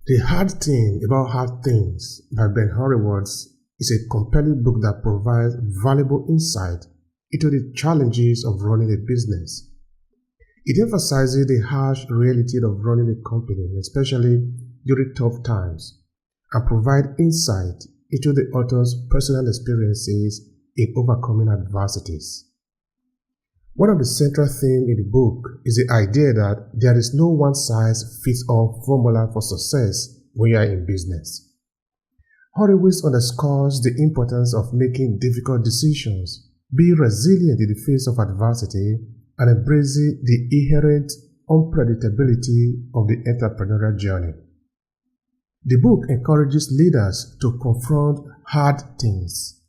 The Hard Thing About Hard Things by Ben Horowitz is a compelling book that provides valuable insight into the challenges of running a business. It emphasizes the harsh reality of running a company, especially during tough times, and provides insight into the author's personal experiences in overcoming adversities. One of the central themes in the book is the idea that there is no one-size-fits-all formula for success when you are in business. Horowitz underscores the importance of making difficult decisions, being resilient in the face of adversity, and embracing the inherent unpredictability of the entrepreneurial journey. The book encourages leaders to confront hard things,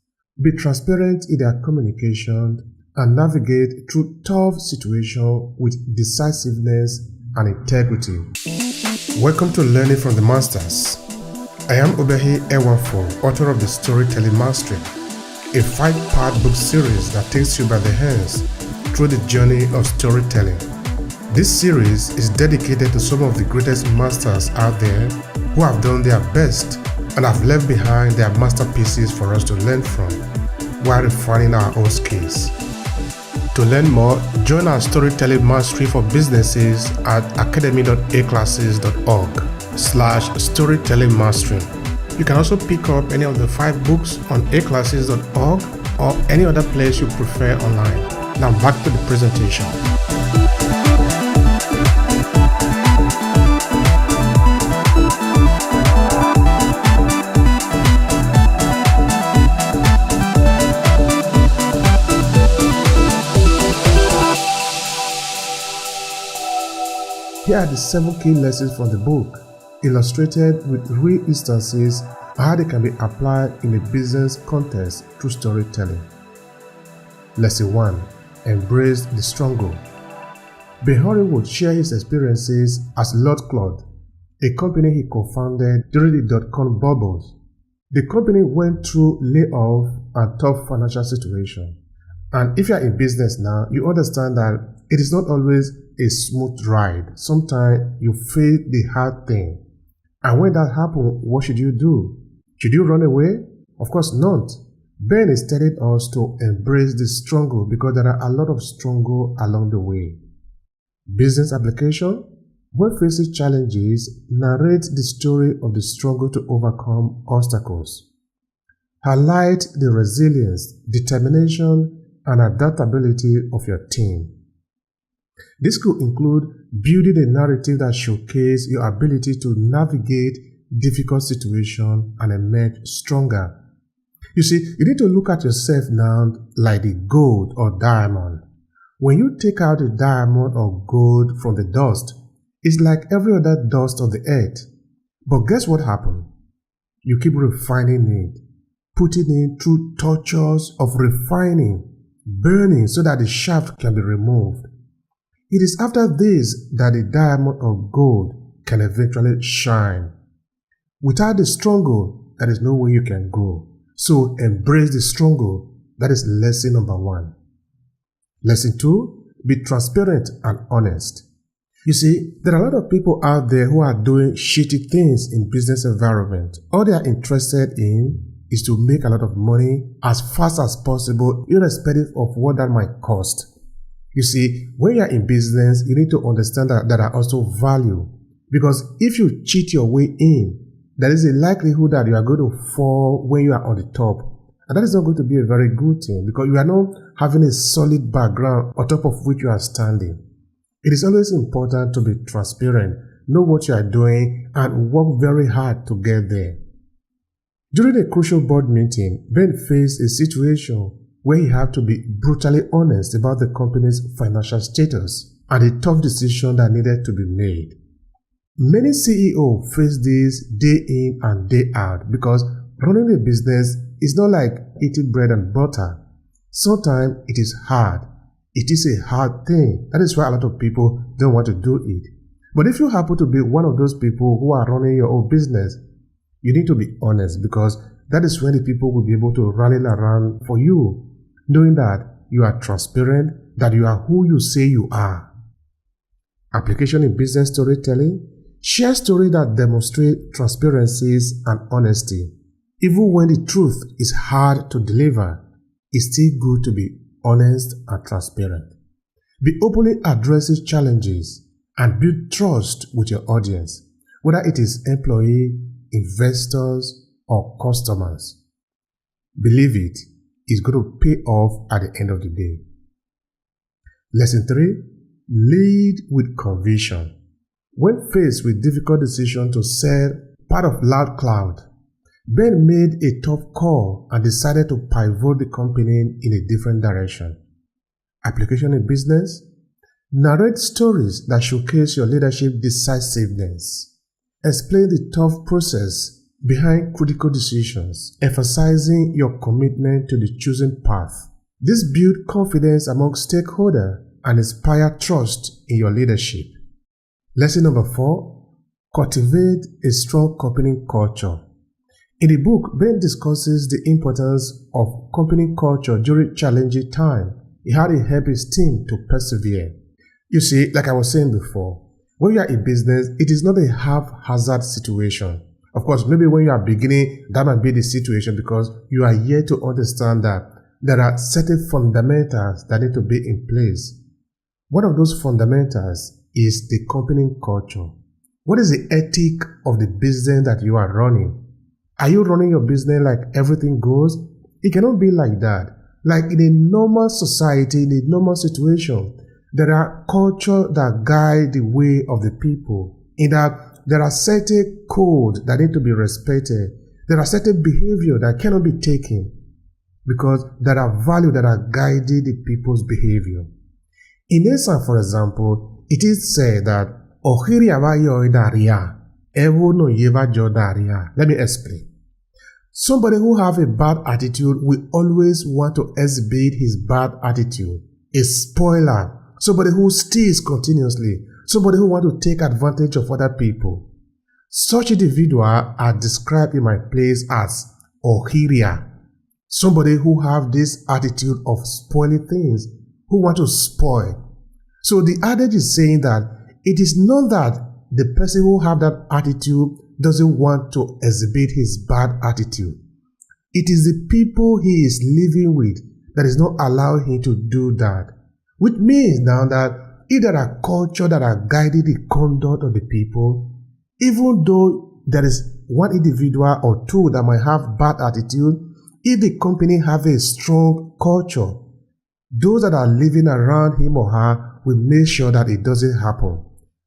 be transparent in their communication, and navigate through tough situations with decisiveness and integrity. Welcome to Learning from the Masters. I am Obehi Ewanfoh, author of The Storytelling Mastery, a 5-part book series that takes you by the hands through the journey of storytelling. This series is dedicated to some of the greatest masters out there who have done their best and have left behind their masterpieces for us to learn from while refining our own skills. To learn more, join our Storytelling Mastery for businesses at academy.aclasses.org/storytelling mastery. You can also pick up any of the 5 books on aclasses.org or any other place you prefer online. Now back to the presentation. Here are the 7 key lessons from the book, illustrated with real instances and how they can be applied in a business context through storytelling. Lesson 1. Embrace the struggle. Ben Horowitz shared his experiences as Lord Claude, a company he co-founded during the dot-com bubbles. The company went through layoff and tough financial situation. And if you are in business now, you understand that it is not always a smooth ride. Sometimes you face the hard thing. And when that happens, what should you do? Should you run away? Of course not. Ben is telling us to embrace the struggle because there are a lot of struggle along the way. Business application: when facing challenges, narrate the story of the struggle to overcome obstacles. Highlight the resilience, determination, and adaptability of your team. This could include building a narrative that showcases your ability to navigate difficult situations and emerge stronger. You see, you need to look at yourself now like the gold or diamond. When you take out the diamond or gold from the dust, it's like every other dust of the earth. But guess what happened? You keep refining it, putting it through tortures of refining, burning so that the shaft can be removed. It is after this that the diamond or gold can eventually shine. Without the struggle, there is no way you can grow. So embrace the struggle. That is lesson number 1. Lesson 2, be transparent and honest. You see, there are a lot of people out there who are doing shitty things in business environment. All they are interested in is to make a lot of money as fast as possible, irrespective of what that might cost. You see, when you are in business, you need to understand that there are also value. Because if you cheat your way in, there is a likelihood that you are going to fall when you are on the top. And that is not going to be a very good thing because you are not having a solid background on top of which you are standing. It is always important to be transparent, know what you are doing, and work very hard to get there. During a crucial board meeting, Ben faced a situation where he had to be brutally honest about the company's financial status and a tough decision that needed to be made. Many CEOs face this day in and day out because running a business is not like eating bread and butter. Sometimes it is hard. It is a hard thing. That is why a lot of people don't want to do it. But if you happen to be one of those people who are running your own business, you need to be honest because that is when the people will be able to rally around for you, knowing that you are transparent, that you are who you say you are. Application in business storytelling: Share stories that demonstrate transparencies and honesty. Even when the truth is hard to deliver, it's still good to be honest and transparent. Be openly addressing challenges and build trust with your audience, whether it is employee, investors, or customers. Believe it, it's going to pay off at the end of the day. Lesson 3. Lead with conviction. When faced with difficult decision to sell part of Loud Cloud, Ben made a tough call and decided to pivot the company in a different direction. Application in business. Narrate stories that showcase your leadership decisiveness. Explain the tough process behind critical decisions, emphasizing your commitment to the chosen path. This builds confidence among stakeholders and inspires trust in your leadership. Lesson number 4. Cultivate a strong company culture. In the book, Ben discusses the importance of company culture during challenging times. How it helps his team to persevere. You see, like I was saying before, when you are in business, it is not a haphazard situation. Of course, maybe when you are beginning, that might be the situation because you are yet to understand that there are certain fundamentals that need to be in place. One of those fundamentals is the company culture. What is the ethic of the business that you are running? Are you running your business like everything goes? It cannot be like that. Like in a normal society, in a normal situation, there are cultures that guide the way of the people. In that there are certain codes that need to be respected. There are certain behavior that cannot be taken because there are values that are guiding the people's behavior. In Essence, for example, it is said that let me explain. Somebody who have a bad attitude will always want to exhibit his bad attitude. A spoiler, somebody who steals continuously, somebody who wants to take advantage of other people. Such individuals are described in my place as ohiria, somebody who have this attitude of spoiling things, who want to spoil. So the adage is saying that it is not that the person who have that attitude doesn't want to exhibit his bad attitude. It is the people he is living with that is not allowing him to do that. Which means now that if there are cultures that are guiding the conduct of the people, even though there is one individual or two that might have bad attitude, if the company have a strong culture, those that are living around him or her will make sure that it doesn't happen.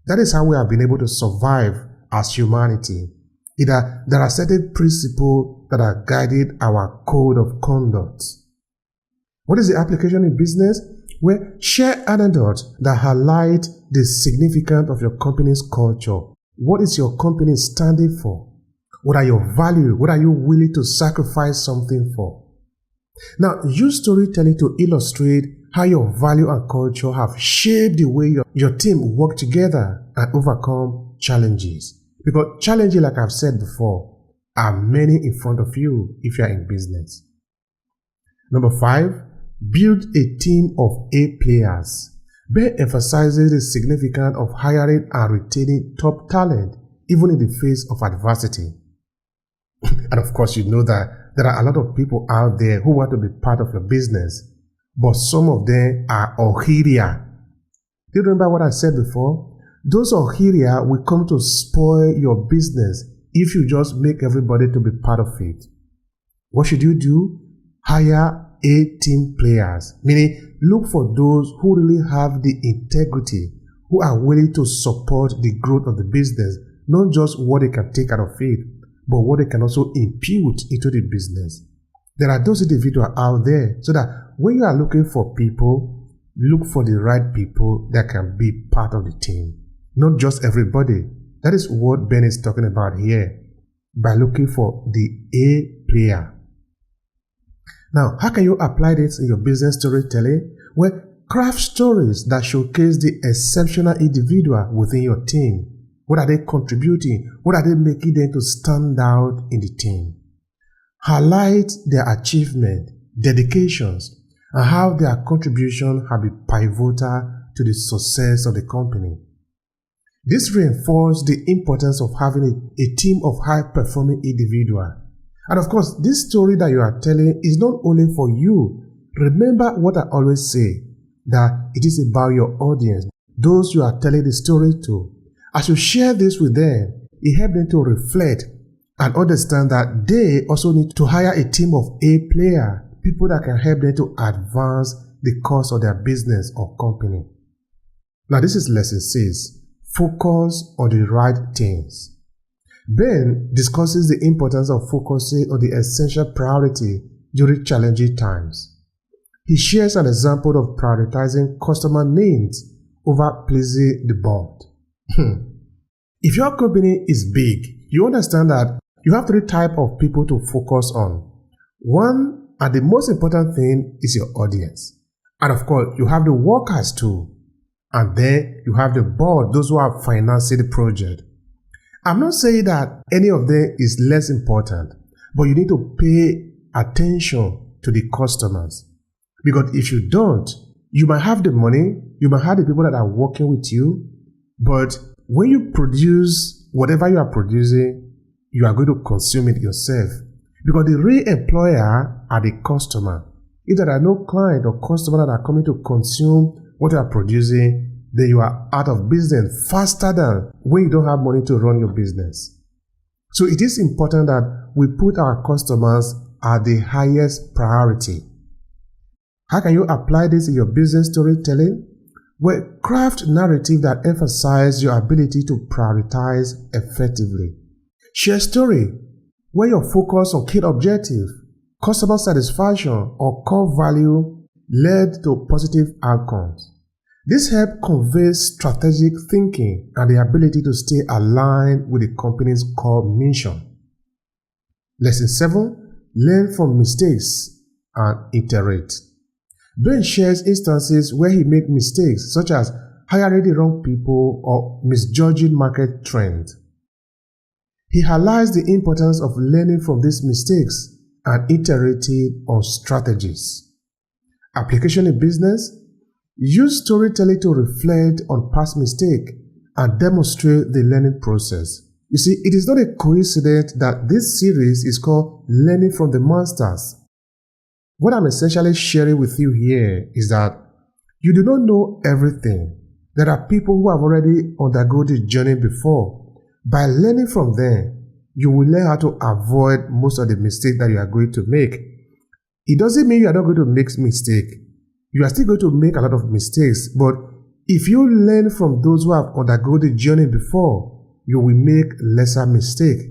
That is how we have been able to survive as humanity. There are certain principles that are guiding our code of conduct. What is the application in business? Well, share anecdotes that highlight the significance of your company's culture. What is your company standing for? What are your values? What are you willing to sacrifice something for? Now, use storytelling to illustrate how your value and culture have shaped the way your team work together and overcome challenges. Because challenges, like I've said before, are many in front of you if you are in business. Number 5, build a team of A players. Ben emphasizes the significance of hiring and retaining top talent even in the face of adversity. And of course, you know that there are a lot of people out there who want to be part of your business, but some of them are ohiria. Do you remember what I said before? Those ohiria will come to spoil your business if you just make everybody to be part of it. What should you do? Hire A-team players, meaning look for those who really have the integrity, who are willing to support the growth of the business, not just what they can take out of it, but what they can also impute into the business. There are those individuals out there, so that when you are looking for people, look for the right people that can be part of the team. Not just everybody. That is what Ben is talking about here, by looking for the A player. Now, how can you apply this in your business storytelling? Well, craft stories that showcase the exceptional individual within your team. What are they contributing? What are they making them to stand out in the team? Highlight their achievement, dedications, and how their contribution have been pivotal to the success of the company. This reinforces the importance of having a team of high-performing individuals. And of course, this story that you are telling is not only for you. Remember what I always say, that it is about your audience, those you are telling the story to. As you share this with them, it helps them to reflect and understand that they also need to hire a team of A players, people that can help them to advance the cause of their business or company. Now this is lesson 6. Focus on the right things. Ben discusses the importance of focusing on the essential priority during challenging times. He shares an example of prioritizing customer needs over pleasing the board. If your company is big, you understand that you have 3 types of people to focus on. One, and the most important thing, is your audience. And of course, you have the workers too. And then you have the board, those who are financing the project. I'm not saying that any of them is less important, but you need to pay attention to the customers. Because if you don't, you might have the money, you might have the people that are working with you, but when you produce whatever you are producing, you are going to consume it yourself. Because the real employer are the customer. If there are no client or customer that are coming to consume what you are producing, then you are out of business faster than when you don't have money to run your business. So it is important that we put our customers at the highest priority. How can you apply this in your business storytelling? Well, craft narrative that emphasize your ability to prioritize effectively. Share story where you're focused on key objective, customer satisfaction, or core value led to positive outcomes. This helps convey strategic thinking and the ability to stay aligned with the company's core mission. Lesson 7. Learn from mistakes and iterate. Ben shares instances where he made mistakes such as hiring the wrong people or misjudging market trends. He highlights the importance of learning from these mistakes and iterating on strategies. Application in business. Use storytelling to reflect on past mistakes and demonstrate the learning process. You see, it is not a coincidence that this series is called Learning from the Masters. What I'm essentially sharing with you here is that you do not know everything. There are people who have already undergone this journey before. By learning from them, you will learn how to avoid most of the mistakes that you are going to make. It doesn't mean you are not going to make mistakes. You are still going to make a lot of mistakes, but if you learn from those who have undergone the journey before, you will make lesser mistakes.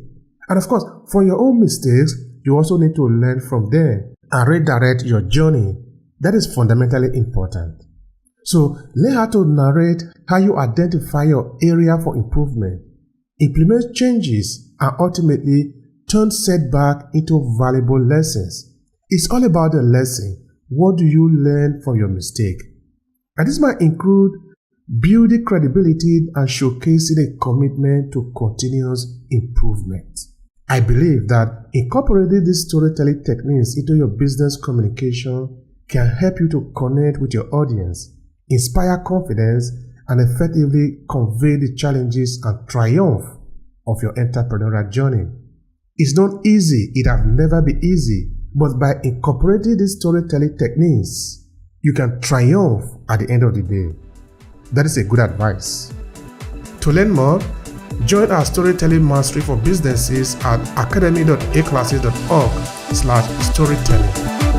And of course, for your own mistakes, you also need to learn from them and redirect your journey. That is fundamentally important. So, learn how to narrate how you identify your area for improvement, implement changes, and ultimately turn setback into valuable lessons. It's all about the lesson. What do you learn from your mistake? And this might include building credibility and showcasing a commitment to continuous improvement. I believe that incorporating these storytelling techniques into your business communication can help you to connect with your audience, inspire confidence, and effectively convey the challenges and triumph of your entrepreneurial journey. It's not easy, it has never been easy, but by incorporating these storytelling techniques, you can triumph at the end of the day. That is a good advice. To learn more, join our Storytelling Mastery for Businesses at academy.aclasses.org/storytelling.